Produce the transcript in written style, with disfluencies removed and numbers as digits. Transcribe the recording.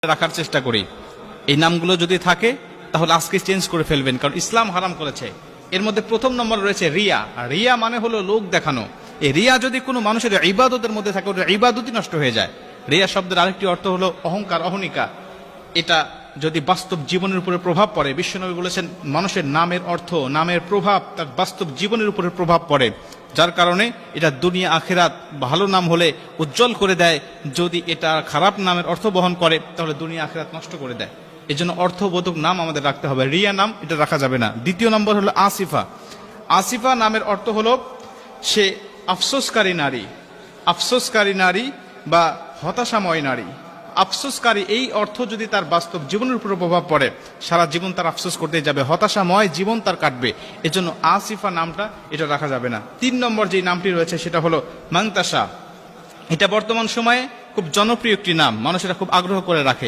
রাখার চেষ্টা করি। এই নামগুলো যদি থাকে তাহলে আজকে চেঞ্জ করে ফেলবেন, কারণ ইসলাম হারাম করেছে। এর মধ্যে প্রথম নম্বর রয়েছে রিয়া। আর রিয়া মানে হলো লোক দেখানো। এই রিয়া যদি কোনো মানুষের ইবাদতের মধ্যে থাকে, ওটা ইবাদতই নষ্ট হয়ে যায়। রিয়া শব্দের আরেকটি অর্থ হলো অহংকার, অহনিকা। এটা যদি বাস্তব জীবনের উপরে প্রভাব পড়ে, বিশ্বনবী বলেছেন মানুষের নামের অর্থ, নামের প্রভাব তার বাস্তব জীবনের উপরে প্রভাব পড়ে, যার কারণে এটা দুনিয়া আখিরাত ভালো নাম হলে উজ্জ্বল করে দেয়, যদি এটা খারাপ নামের অর্থ বহন করে তাহলে দুনিয়া আখিরাত নষ্ট করে দেয়। এই জন্য অর্থবোধক নাম আমাদের রাখতে হবে, রিয়া নাম এটা রাখা যাবে না। দ্বিতীয় নম্বর হলো আসিফা। আসিফা নামের অর্থ হলো সে আফসোসকারী নারী, আফসোসকারী নারী বা হতাশাময় নারী। আফসোসকারী এই অর্থ যদি তার বাস্তব জীবনের উপর প্রভাব পড়ে, সারা জীবন তার আফসোস করতে যাবে, হতাশাময় জীবন তার কাটবে। এজন্য আসিফা নামটা এটা রাখা যাবে না। 3 নম্বর যে নামটি রয়েছে সেটা হলো মাংতাসা। এটা বর্তমান সময়ে খুব জনপ্রিয় একটি নাম, মানুষেরা খুব আগ্রহ করে রাখে।